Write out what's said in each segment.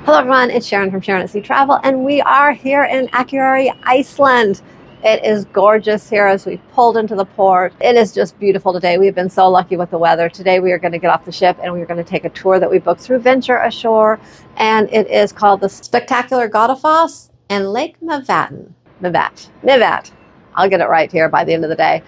Hello everyone, it's Sharon from Sharonatsea Travel, and we are here in Akureyri, Iceland. It is gorgeous here as we pulled into the port. It is just beautiful today. We've been so lucky with the weather. Today we are going to get off the ship and we're going to take a tour that we booked through Venture Ashore, and it is called the Spectacular Godafoss and Lake Myvatn. Myvatn. I'll get it right here by the end of the day.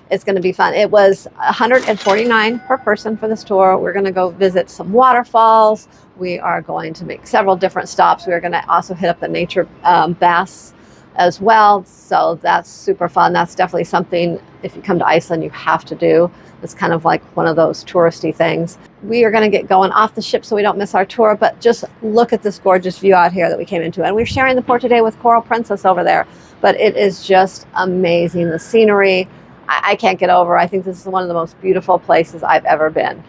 It's going to be fun. It was $149 per person for this tour. We're going to go visit some waterfalls. We are going to make several different stops. We are going to also hit up the nature baths as well. So that's super fun. That's definitely something, if you come to Iceland, you have to do. It's kind of like one of those touristy things. We are going to get going off the ship so we don't miss our tour, but just look at this gorgeous view out here that we came into. And we're sharing the port today with Coral Princess over there. But it is just amazing. The scenery, I can't get over. I think this is one of the most beautiful places I've ever been.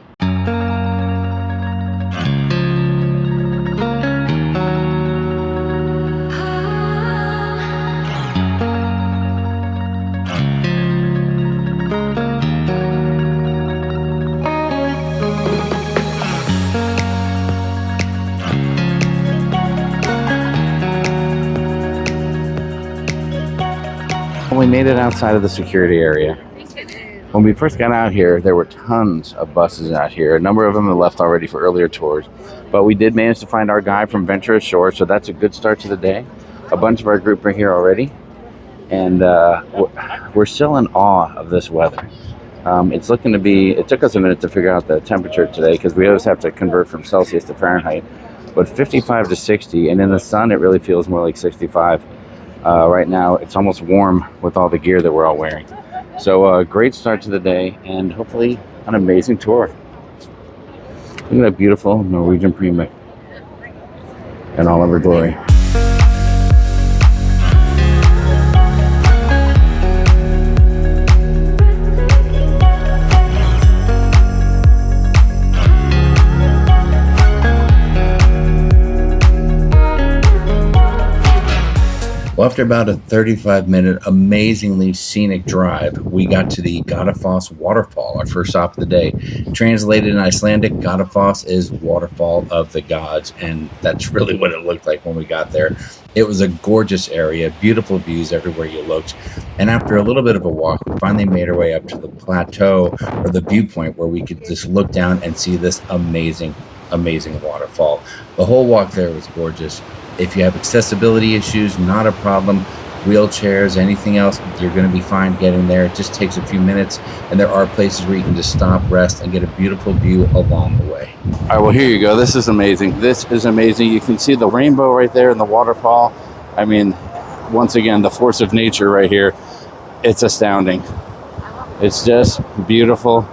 We made it outside of the security area. When we first got out here, there were tons of buses out here. A number of them have left already for earlier tours, but we did manage to find our guide from Venture Ashore, so that's a good start to the day. A bunch of our group are here already, and we're still in awe of this weather. It's looking to be, it took us a minute to figure out the temperature today because we always have to convert from Celsius to Fahrenheit, but 55 to 60, and in the sun it really feels more like 65. Right now it's almost warm with all the gear that we're all wearing. So great start to the day and hopefully an amazing tour. Look at that beautiful Norwegian Prima in all of her glory. Well, after about a 35-minute amazingly scenic drive, we got to the Godafoss Waterfall, our first stop of the day. Translated in Icelandic, Godafoss is waterfall of the gods, and that's really what it looked like when we got there. It was a gorgeous area, beautiful views everywhere you looked, and after a little bit of a walk, we finally made our way up to the plateau, or the viewpoint, where we could just look down and see this amazing waterfall. The whole walk there was gorgeous. If you have accessibility issues, not a problem. Wheelchairs, anything else, you're going to be fine getting there. It just takes a few minutes, and there are places where you can just stop, rest, and get a beautiful view along the way. All right, well, here you go. This is amazing. This is amazing. You can see the rainbow right there in the waterfall. I mean, once again, the force of nature right here. It's astounding. It's just beautiful.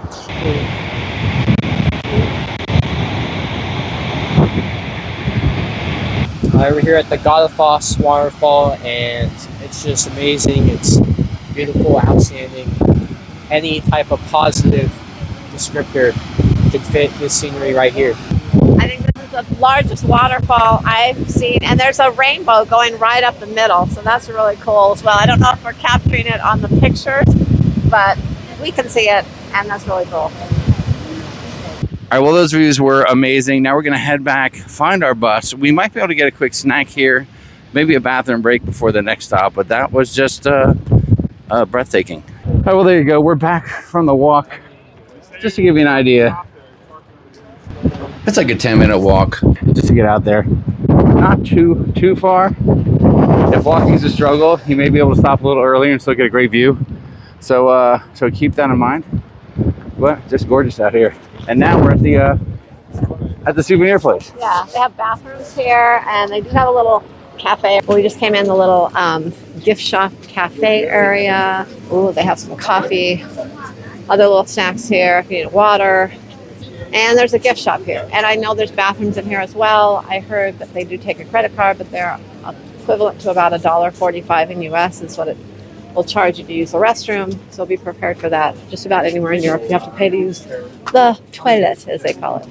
We're here at the Godafoss Waterfall, and it's just amazing. It's beautiful, outstanding. Any type of positive descriptor could fit this scenery right here. I think this is the largest waterfall I've seen, and there's a rainbow going right up the middle, so that's really cool as well. I don't know if we're capturing it on the pictures, but we can see it, and that's really cool. All right, well, those views were amazing. Now we're going to head back, find our bus. We might be able to get a quick snack here, maybe a bathroom break before the next stop, but that was just breathtaking. All right, well, there you go. We're back from the walk. Just to give you an idea, it's like a 10-minute walk just to get out there. Not too far. If walking's a struggle, you may be able to stop a little earlier and still get a great view. So keep that in mind. But just gorgeous out here. And now we're at the souvenir place. Yeah, they have bathrooms here, and they do have a little cafe. We just came in the little gift shop cafe area. Ooh, they have some coffee, other little snacks here if you need water. And there's a gift shop here. And I know there's bathrooms in here as well. I heard that they do take a credit card, but they're equivalent to about $1.45 in US is what it will charge you to use the restroom, so be prepared for that. Just about anywhere in Europe, you have to pay to use the toilet, as they call it.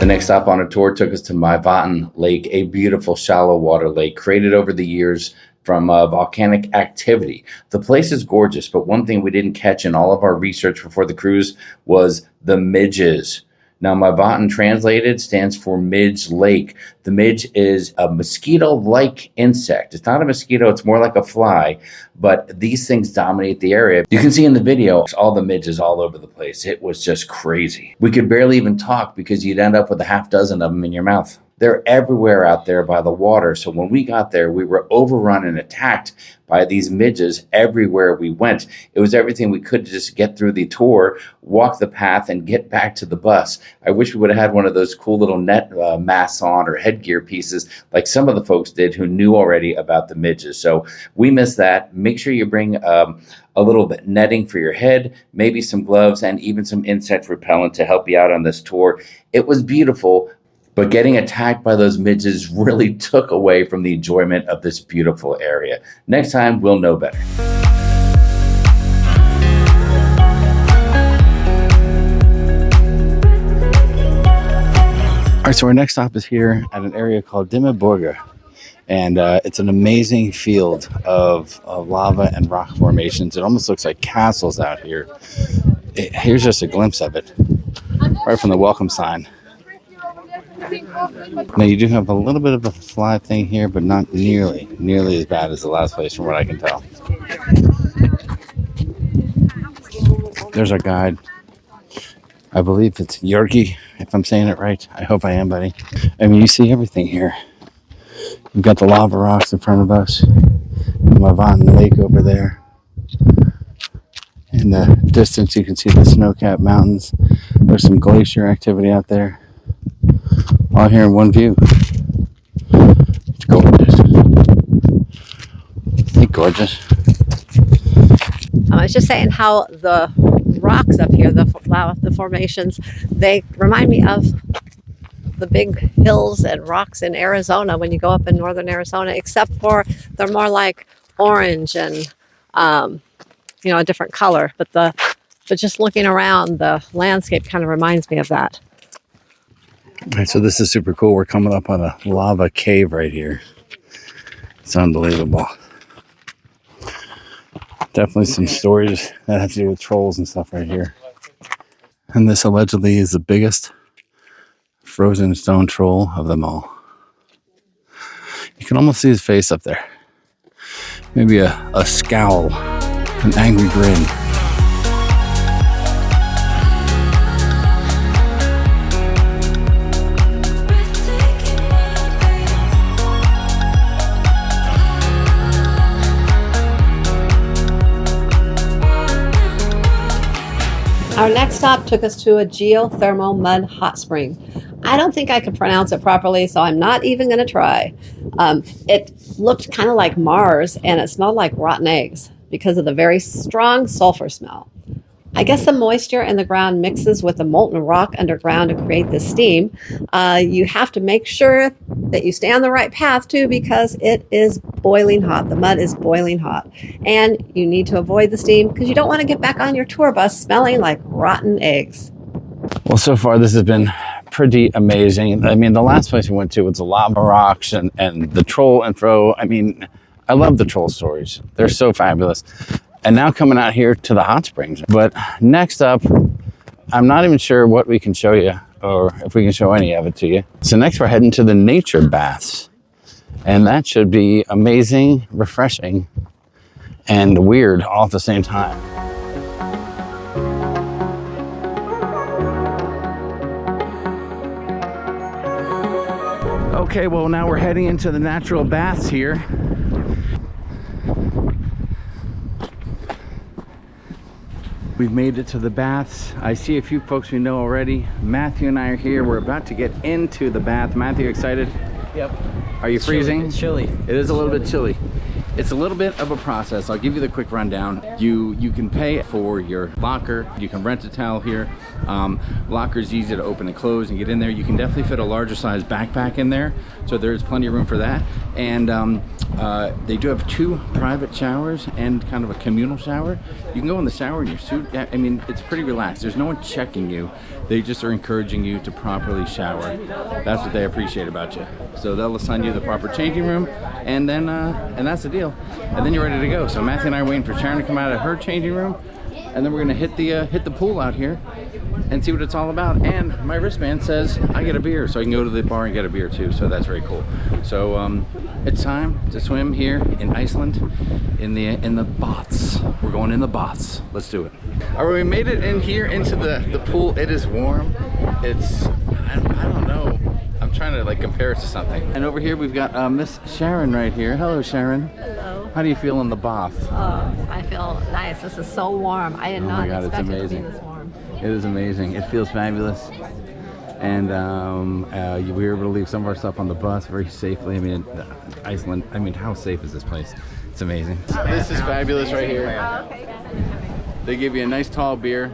The next stop on a tour took us to Myvatn Lake, a beautiful shallow water lake created over the years from volcanic activity. The place is gorgeous, but one thing we didn't catch in all of our research before the cruise was the midges. Now, Myvatn translated stands for Midge Lake. The midge is a mosquito-like insect. It's not a mosquito, it's more like a fly, but these things dominate the area. You can see in the video all the midges all over the place. It was just crazy. We could barely even talk because you'd end up with a half dozen of them in your mouth. They're everywhere out there by the water. So when we got there, we were overrun and attacked by these midges everywhere we went. It was everything we could to just get through the tour, walk the path, and get back to the bus. I wish we would have had one of those cool little net masks on or headgear pieces like some of the folks did who knew already about the midges. So we missed that. Make sure you bring a little bit netting for your head, maybe some gloves, and even some insect repellent to help you out on this tour. It was beautiful, but getting attacked by those midges really took away from the enjoyment of this beautiful area. Next time, we'll know better. All right, so our next stop is here at an area called Dimmuborgir. And it's an amazing field of lava and rock formations. It almost looks like castles out here. Here's just a glimpse of it, right from the welcome sign. Now you do have a little bit of a fly thing here, but not nearly as bad as the last place from what I can tell. There's our guide. I believe it's Yorgi, if I'm saying it right. I hope I am, buddy. I mean, you see everything here. We've got the lava rocks in front of us. The Myvatn Lake over there. In the distance, you can see the snow-capped mountains. There's some glacier activity out there. All here in one view. It's gorgeous. Ain't gorgeous? I was just saying how the rocks up here, the formations, they remind me of the big hills and rocks in Arizona when you go up in northern Arizona, except for they're more like orange and a different color. But just looking around, the landscape kind of reminds me of that. All right, so this is super cool. We're coming up on a lava cave right here. It's unbelievable. Definitely some stories that have to do with trolls and stuff right here. And this allegedly is the biggest frozen stone troll of them all. You can almost see his face up there. Maybe a scowl, an angry grin. Our next stop took us to a geothermal mud hot spring. I don't think I could pronounce it properly, so I'm not even going to try. It looked kind of like Mars, and it smelled like rotten eggs because of the very strong sulfur smell. I guess the moisture in the ground mixes with the molten rock underground to create this steam. You have to make sure that you stay on the right path too, because it is boiling hot. The mud is boiling hot. And you need to avoid the steam because you don't want to get back on your tour bus smelling like rotten eggs. Well, so far this has been pretty amazing. I mean, the last place we went to was the lava rocks and the troll and fro. I mean, I love the troll stories. They're so fabulous. And now coming out here to the hot springs. But next up, I'm not even sure what we can show you or if we can show any of it to you. So next we're heading to the nature baths. And that should be amazing, refreshing, and weird all at the same time. Okay, well now we're heading into the natural baths here. We've made it to the baths. I see a few folks we know already. Matthew and I are here. We're about to get into the bath. Matthew, excited? Yep. Are you freezing? It's chilly. It is a little bit chilly. It's a little bit of a process. I'll give you the quick rundown. You can pay for your locker. You can rent a towel here. Locker's easy to open and close and get in there. You can definitely fit a larger size backpack in there, so there's plenty of room for that. And They do have 2 private showers and kind of a communal shower. You can go in the shower in your suit. I mean, it's pretty relaxed. There's no one checking you. They just are encouraging you to properly shower. That's what they appreciate about you. So they'll assign you the proper changing room, and then and that's the deal. And then you're ready to go. So Matthew and I are waiting for Sharon to come out of her changing room, and then we're gonna hit the pool out here and see what it's all about. And my wristband says I get a beer, so I can go to the bar and get a beer too. So that's very cool. So it's time to swim here in Iceland in the bots. We're going in the bots. Let's do it. All right, we made it in here into the pool. It is warm. It's I don't know. I'm trying to like compare it to something. And over here we've got Miss Sharon right here. Hello, Sharon. Hello. How do you feel in the bath? I feel nice. This is so warm. I did not expect it to be this warm. It is amazing. It feels fabulous. And we were able to leave some of our stuff on the bus very safely. I mean, Iceland, I mean, how safe is this place? It's amazing. This is fabulous right here. Okay. They give you a nice tall beer.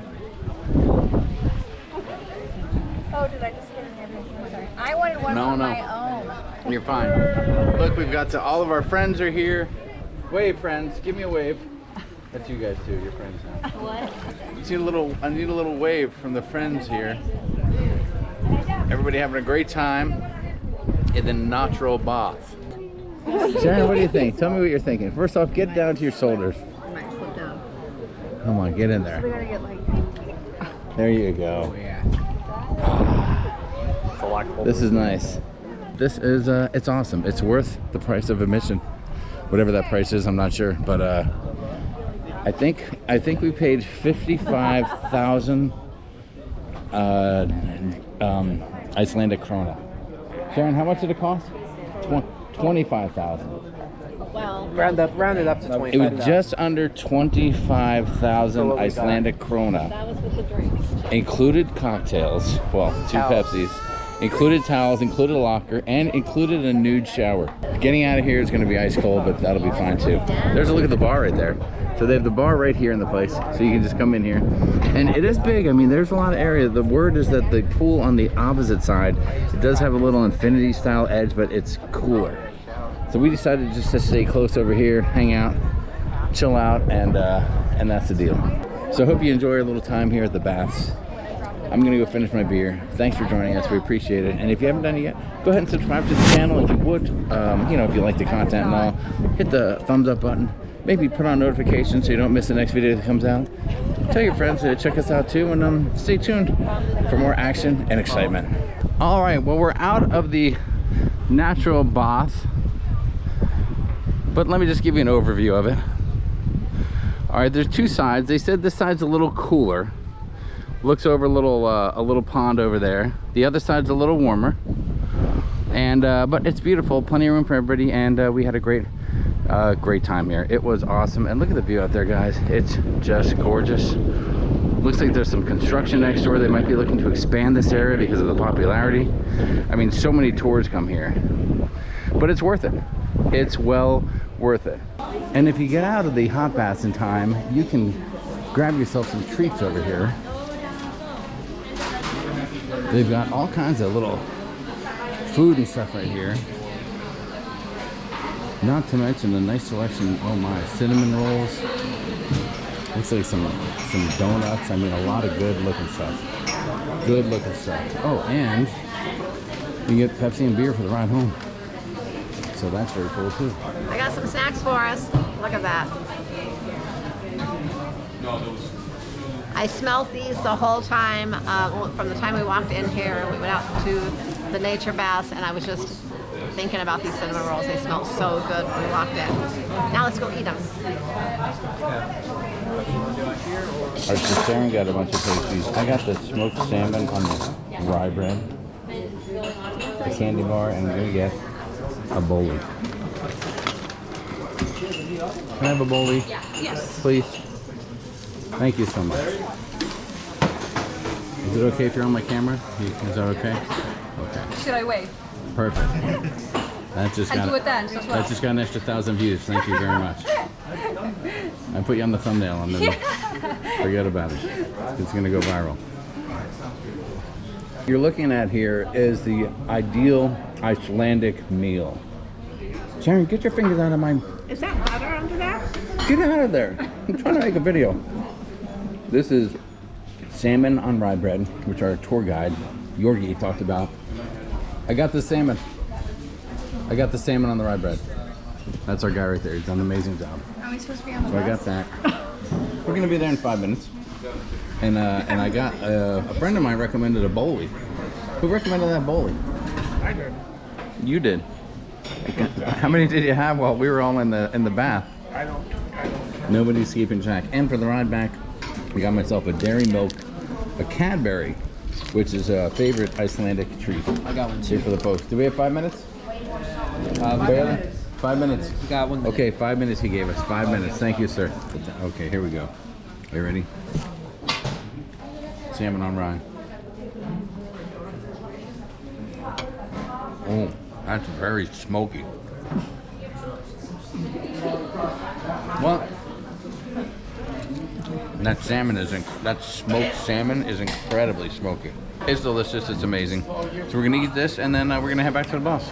Oh, did I just get in everything? I'm sorry. I wanted one on my own. You're fine. Look, we've got all of our friends are here. Wave, friends. Give me a wave. That's you guys too. Your friends now. What? I need a little wave from the friends here. Everybody having a great time in the natural bath. Sharon, what do you think? Tell me what you're thinking. First off, get down to your shoulders. I might slip down. Come on, get in there. We gotta get like. There you go. Yeah. It's a lockable. This is nice. This is it's awesome. It's worth the price of admission, whatever that price is. I'm not sure, but I think we paid 55,000 Icelandic krona. Sharon, how much did it cost? 25,000. Well, Round it up to 25. It was just under 25,000 Icelandic krona. that was with the drinks. Included cocktails, well, 2 Towels. Pepsis, included towels, included a locker, and included a nude shower. Getting out of here is going to be ice cold, but that'll be fine too. There's a look at the bar right there. So they have the bar right here in the place, so you can just come in here. And it is big. I mean, there's a lot of area. The word is that the pool on the opposite side, it does have a little infinity style edge, but it's cooler. So we decided just to stay close over here, hang out, chill out, and that's the deal. So I hope you enjoy your little time here at the baths. I'm gonna go finish my beer. Thanks for joining us, we appreciate it. And if you haven't done it yet, go ahead and subscribe to the channel if you would. You know, if you like the content and all, hit the thumbs up button. Maybe put on notifications so you don't miss the next video that comes out. Tell your friends to check us out too, and stay tuned for more action and excitement. All right, well, we're out of the natural bath, but let me just give you an overview of it. All right, there's 2 sides. They said this side's a little cooler. Looks over a little pond over there. The other side's a little warmer, and but it's beautiful. Plenty of room for everybody, and we had a great time here. It was awesome, and look at the view out there, guys. It's just gorgeous. Looks like there's some construction next door. They might be looking to expand this area because of the popularity. I mean, so many tours come here, but it's worth it. It's well worth it. And if you get out of the hot baths in time, you can grab yourself some treats over here. They've got all kinds of little food and stuff right here. Not to mention the nice selection, oh my, cinnamon rolls. Looks like some donuts. I mean, a lot of good looking stuff. Good looking stuff. Oh, and you get Pepsi and beer for the ride home. So that's very cool too. I got some snacks for us. Look at that. I smelled these the whole time from the time we walked in here. We went out to the nature baths, and I was just thinking about these cinnamon rolls. They smell so good when we walked in. Now let's go eat them. Our sister Sharon got a bunch of pastries. I got the smoked salmon on the rye bread, the candy bar, and I'm gonna get a bowlie. Can I have a bowlie? Yes. Please. Thank you so much. Is it okay if you're on my camera? Is that okay? Okay. Should I wait? Perfect. That just And got do it then as well. that just got an extra 1,000 views. Thank you very much. I put you on the thumbnail and then forget about it. It's gonna go viral. You're looking at here is the ideal Icelandic meal. Sharon, get your fingers out of my... Is that water under there? Get out of there. I'm trying to make a video. This is salmon on rye bread, which our tour guide, Yorgi, talked about. I got the salmon. I got the salmon on the rye bread. That's our guy right there. He's done an amazing job. Are we supposed to be on the So I got that. We're going to be there in 5 minutes. And I got a friend of mine recommended a bowlie. Who recommended that bowlie? I did. You did. How many did you have while we were all in the bath? I don't. Nobody's keeping track. And for the ride back, I got myself a dairy milk, a Cadbury, which is a favorite Icelandic treat. I got one Here too. for the folks. Do we have 5 minutes? Barely? 5 minutes. We got one. Okay, 5 minutes he gave us. 5 minutes. Thank you, sir. Okay, here we go. Are you ready? Salmon on rye. Oh, that's very smoky. What? That salmon that smoked salmon is incredibly smoky. It's delicious. It's amazing. So we're gonna eat this, and then we're gonna head back to the bus.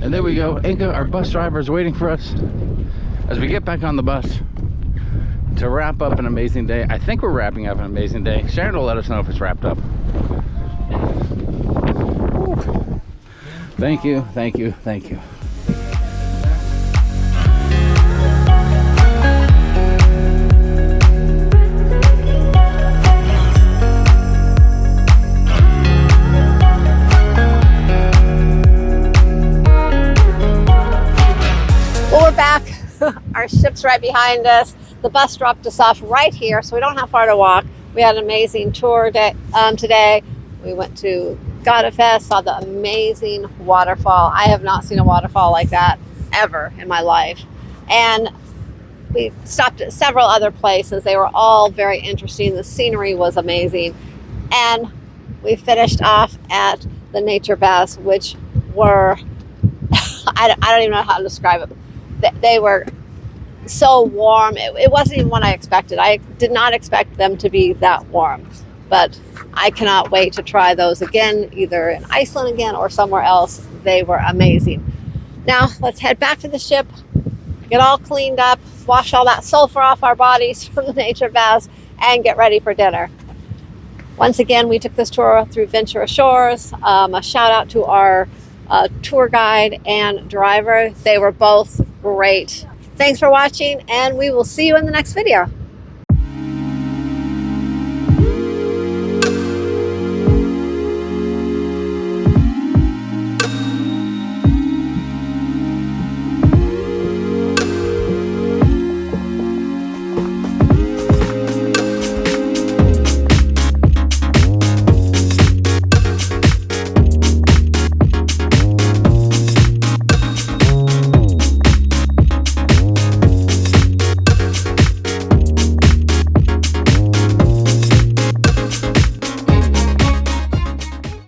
And there we go. Inka, our bus driver, is waiting for us as we get back on the bus to wrap up an amazing day. I think we're wrapping up an amazing day. Sharon will let us know if it's wrapped up. Woo. Thank you, thank you, thank you. Well, we're back. Our ship's right behind us. The bus dropped us off right here, so we don't have far to walk. We had an amazing tour day, today. We went to Godafoss, saw the amazing waterfall. I have not seen a waterfall like that ever in my life. And we stopped at several other places. They were all very interesting. The scenery was amazing. And we finished off at the nature baths, which were, I don't even know how to describe it. They were so warm. It wasn't even what I expected. I did not expect them to be that warm, but I cannot wait to try those again, either in Iceland again or somewhere else. They were amazing. Now let's head back to the ship, get all cleaned up, wash all that sulfur off our bodies from the nature baths, and get ready for dinner. Once again, we took this tour through Ventura Shores. A shout out to our tour guide and driver. They were both great. Thanks for watching, and we will see you in the next video.